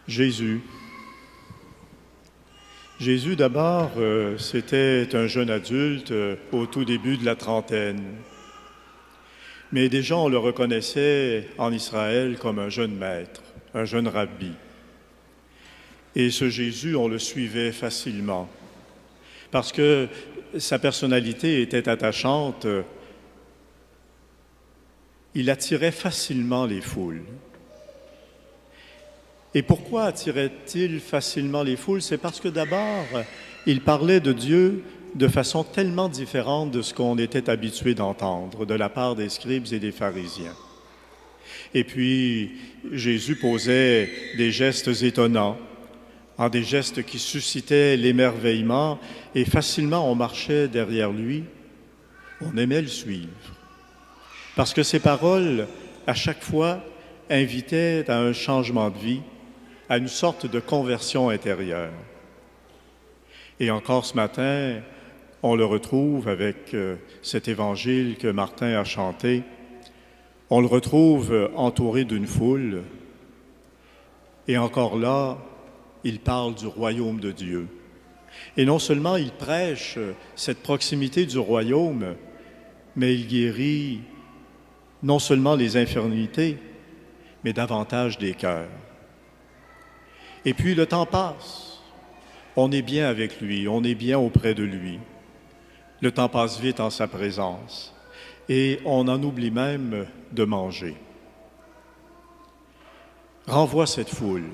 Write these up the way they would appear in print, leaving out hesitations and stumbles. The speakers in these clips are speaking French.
Jésus. Jésus, d'abord, c'était un jeune adulte au tout début de la trentaine. Mais déjà, on le reconnaissait en Israël comme un jeune maître, un jeune rabbi. Et ce Jésus, on le suivait facilement, parce que sa personnalité était attachante. Il attirait facilement les foules. Et pourquoi attirait-il facilement les foules? C'est parce que d'abord, il parlait de Dieu de façon tellement différente de ce qu'on était habitué d'entendre de la part des scribes et des pharisiens. Et puis, Jésus posait des gestes étonnants, des gestes qui suscitaient l'émerveillement, et facilement on marchait derrière lui, on aimait le suivre. Parce que ses paroles, à chaque fois, invitaient à un changement de vie, à une sorte de conversion intérieure. Et encore ce matin, on le retrouve avec cet évangile que Martin a chanté. On le retrouve entouré d'une foule. Et encore là, il parle du royaume de Dieu. Et non seulement il prêche cette proximité du royaume, mais il guérit non seulement les infirmités, mais davantage des cœurs. Et puis le temps passe. On est bien avec lui, on est bien auprès de lui. Le temps passe vite en sa présence et on en oublie même de manger. Renvoie cette foule.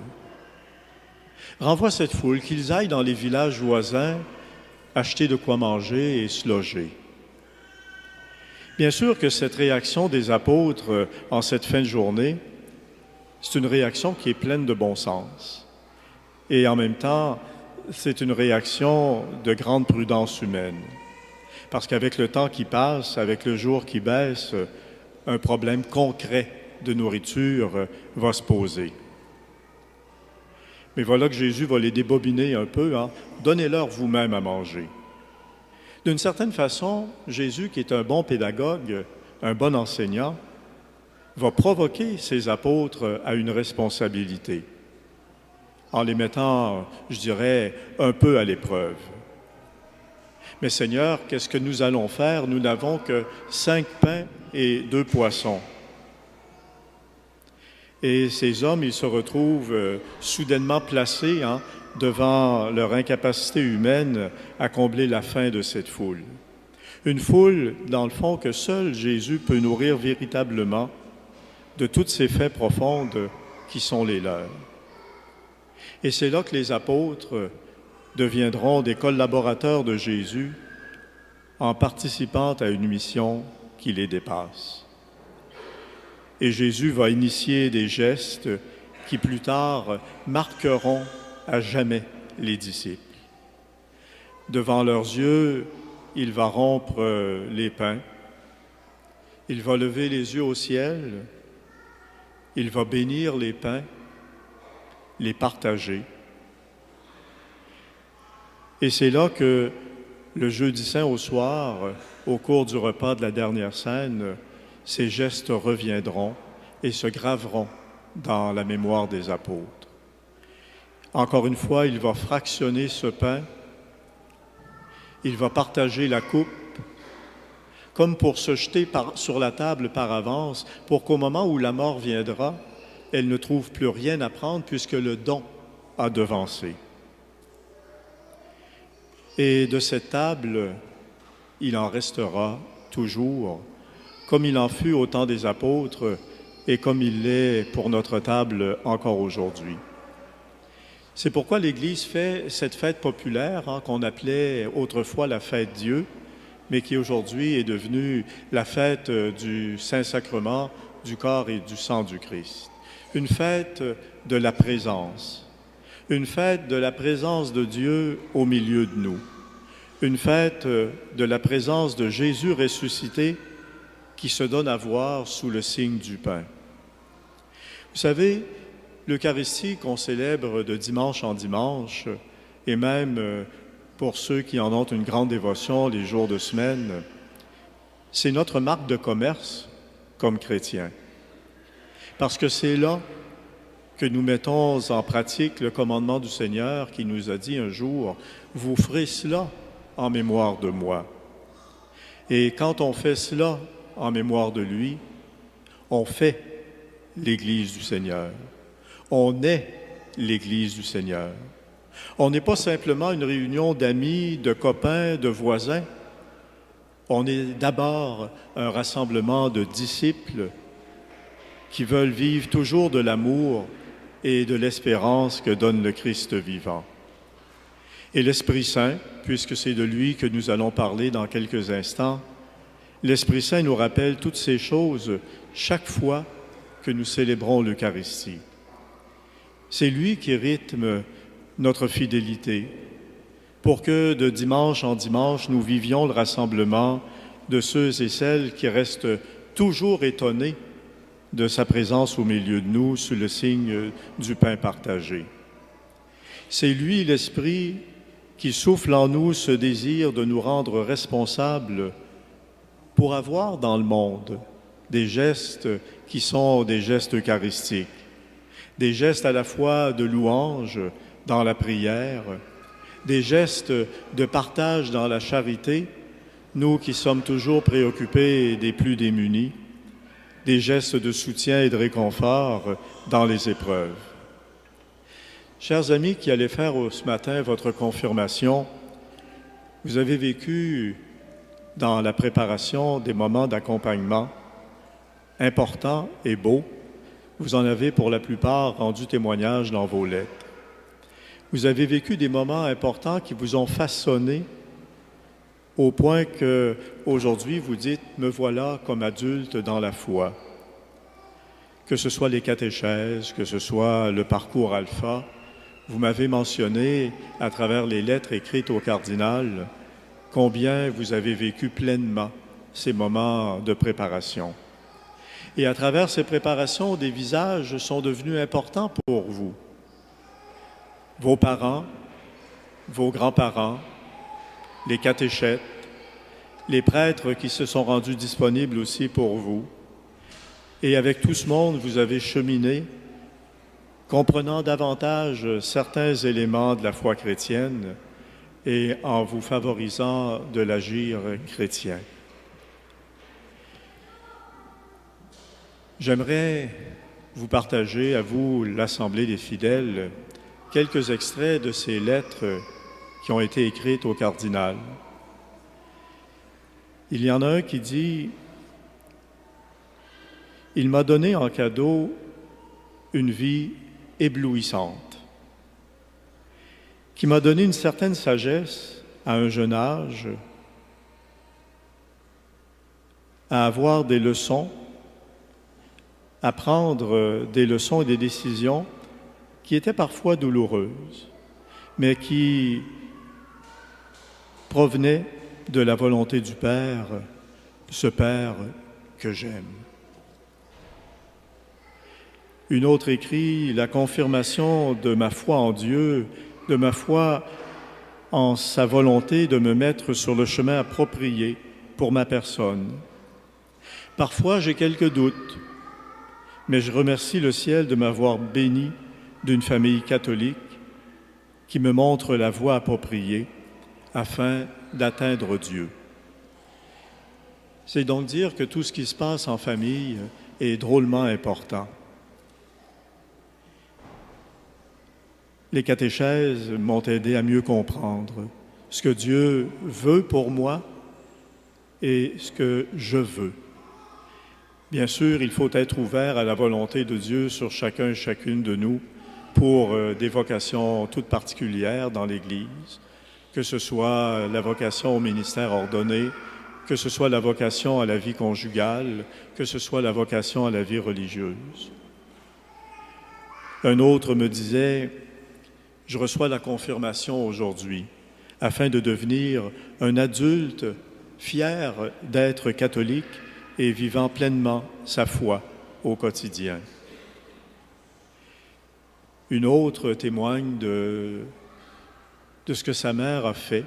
Renvoie cette foule, qu'ils aillent dans les villages voisins acheter de quoi manger et se loger. Bien sûr que cette réaction des apôtres en cette fin de journée, c'est une réaction qui est pleine de bon sens. Et en même temps, c'est une réaction de grande prudence humaine. Parce qu'avec le temps qui passe, avec le jour qui baisse, un problème concret de nourriture va se poser. Mais voilà que Jésus va les débobiner un peu. Donnez-leur vous-même à manger. D'une certaine façon, Jésus, qui est un bon pédagogue, un bon enseignant, va provoquer ses apôtres à une responsabilité, en les mettant, je dirais, un peu à l'épreuve. Mais Seigneur, qu'est-ce que nous allons faire? Nous n'avons que 5 pains et 2 poissons. Et ces hommes, ils se retrouvent soudainement placés devant leur incapacité humaine à combler la faim de cette foule. Une foule, dans le fond, que seul Jésus peut nourrir véritablement de toutes ces faits profondes qui sont les leurs. Et c'est là que les apôtres deviendront des collaborateurs de Jésus en participant à une mission qui les dépasse. Et Jésus va initier des gestes qui plus tard marqueront à jamais les disciples. Devant leurs yeux, il va rompre les pains, il va lever les yeux au ciel, il va bénir les pains, les partager. Et c'est là que le jeudi saint au soir, au cours du repas de la dernière scène, ces gestes reviendront et se graveront dans la mémoire des apôtres. Encore une fois, il va fractionner ce pain, il va partager la coupe, comme pour se jeter sur la table par avance, pour qu'au moment où la mort viendra, elle ne trouve plus rien à prendre puisque le don a devancé. Et de cette table, il en restera toujours, comme il en fut au temps des apôtres et comme il l'est pour notre table encore aujourd'hui. C'est pourquoi l'Église fait cette fête populaire qu'on appelait autrefois la fête Dieu, mais qui aujourd'hui est devenue la fête du Saint-Sacrement, du corps et du sang du Christ. Une fête de la présence, une fête de la présence de Dieu au milieu de nous, une fête de la présence de Jésus ressuscité qui se donne à voir sous le signe du pain. Vous savez, l'Eucharistie qu'on célèbre de dimanche en dimanche, et même pour ceux qui en ont une grande dévotion les jours de semaine, c'est notre marque de commerce comme chrétiens. Parce que c'est là que nous mettons en pratique le commandement du Seigneur qui nous a dit un jour, « Vous ferez cela en mémoire de moi ». Et quand on fait cela en mémoire de lui, on fait l'Église du Seigneur. On est l'Église du Seigneur. On n'est pas simplement une réunion d'amis, de copains, de voisins. On est d'abord un rassemblement de disciples qui veulent vivre toujours de l'amour et de l'espérance que donne le Christ vivant. Et l'Esprit Saint, puisque c'est de lui que nous allons parler dans quelques instants, l'Esprit Saint nous rappelle toutes ces choses chaque fois que nous célébrons l'Eucharistie. C'est lui qui rythme notre fidélité pour que de dimanche en dimanche, nous vivions le rassemblement de ceux et celles qui restent toujours étonnés de sa présence au milieu de nous sous le signe du pain partagé. C'est lui, l'Esprit, qui souffle en nous ce désir de nous rendre responsables pour avoir dans le monde des gestes qui sont des gestes eucharistiques, des gestes à la fois de louange dans la prière, des gestes de partage dans la charité, nous qui sommes toujours préoccupés des plus démunis, des gestes de soutien et de réconfort dans les épreuves. Chers amis qui allez faire ce matin votre confirmation, vous avez vécu dans la préparation des moments d'accompagnement importants et beaux. Vous en avez pour la plupart rendu témoignage dans vos lettres. Vous avez vécu des moments importants qui vous ont façonné au point que aujourd'hui vous dites « me voilà comme adulte dans la foi ». Que ce soit les catéchèses, que ce soit le parcours alpha, vous m'avez mentionné à travers les lettres écrites au cardinal combien vous avez vécu pleinement ces moments de préparation. Et à travers ces préparations, des visages sont devenus importants pour vous. Vos parents, vos grands-parents, les catéchètes, les prêtres qui se sont rendus disponibles aussi pour vous. Et avec tout ce monde, vous avez cheminé, comprenant davantage certains éléments de la foi chrétienne et en vous favorisant de l'agir chrétien. J'aimerais vous partager, à vous, l'Assemblée des fidèles, quelques extraits de ces lettres qui ont été écrites au cardinal. Il y en a un qui dit « Il m'a donné en cadeau une vie éblouissante, qui m'a donné une certaine sagesse à un jeune âge, à avoir des leçons, à prendre des leçons et des décisions qui étaient parfois douloureuses, mais qui provenaient de la volonté du Père, ce Père que j'aime. » Une autre écrit « La confirmation de ma foi en Dieu, de ma foi en sa volonté de me mettre sur le chemin approprié pour ma personne. Parfois, j'ai quelques doutes, mais je remercie le ciel de m'avoir béni d'une famille catholique qui me montre la voie appropriée afin d'atteindre Dieu. » C'est donc dire que tout ce qui se passe en famille est drôlement important. Les catéchèses m'ont aidé à mieux comprendre ce que Dieu veut pour moi et ce que je veux. Bien sûr, il faut être ouvert à la volonté de Dieu sur chacun et chacune de nous pour des vocations toutes particulières dans l'Église, que ce soit la vocation au ministère ordonné, que ce soit la vocation à la vie conjugale, que ce soit la vocation à la vie religieuse. Un autre me disait « Je reçois la confirmation aujourd'hui afin de devenir un adulte fier d'être catholique et vivant pleinement sa foi au quotidien. » Une autre témoigne de ce que sa mère a fait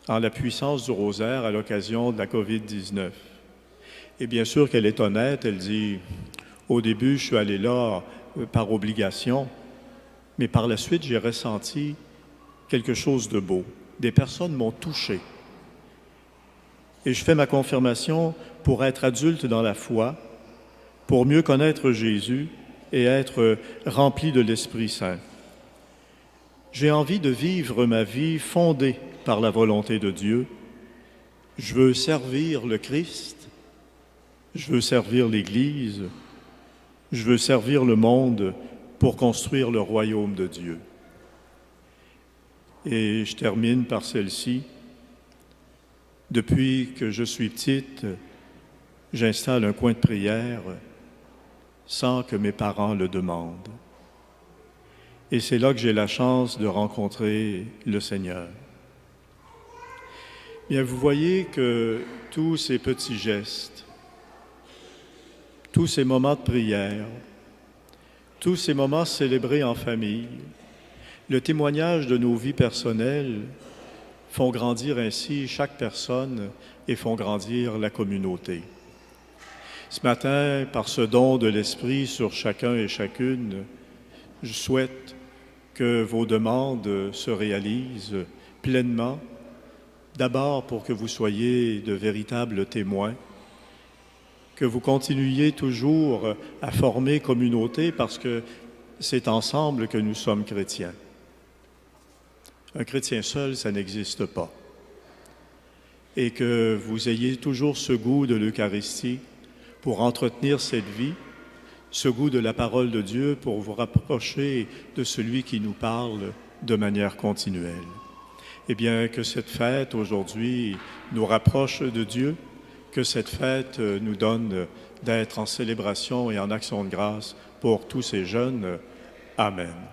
en la puissance du rosaire à l'occasion de la COVID-19. Et bien sûr qu'elle est honnête, elle dit « Au début, je suis allée là par obligation, mais par la suite, j'ai ressenti quelque chose de beau. Des personnes m'ont touché. Et je fais ma confirmation pour être adulte dans la foi, pour mieux connaître Jésus et être rempli de l'Esprit Saint. J'ai envie de vivre ma vie fondée par la volonté de Dieu. Je veux servir le Christ, je veux servir l'Église, je veux servir le monde pour construire le royaume de Dieu. Et je termine par celle-ci. Depuis que je suis petite, j'installe un coin de prière sans que mes parents le demandent. Et c'est là que j'ai la chance de rencontrer le Seigneur. Bien, vous voyez que tous ces petits gestes, tous ces moments de prière, tous ces moments célébrés en famille, le témoignage de nos vies personnelles font grandir ainsi chaque personne et font grandir la communauté. Ce matin, par ce don de l'Esprit sur chacun et chacune, je souhaite que vos demandes se réalisent pleinement, d'abord pour que vous soyez de véritables témoins, que vous continuiez toujours à former communauté parce que c'est ensemble que nous sommes chrétiens. Un chrétien seul, ça n'existe pas. Et que vous ayez toujours ce goût de l'Eucharistie pour entretenir cette vie, ce goût de la parole de Dieu pour vous rapprocher de celui qui nous parle de manière continuelle. Eh bien, que cette fête aujourd'hui nous rapproche de Dieu, que cette fête nous donne d'être en célébration et en action de grâce pour tous ces jeunes. Amen.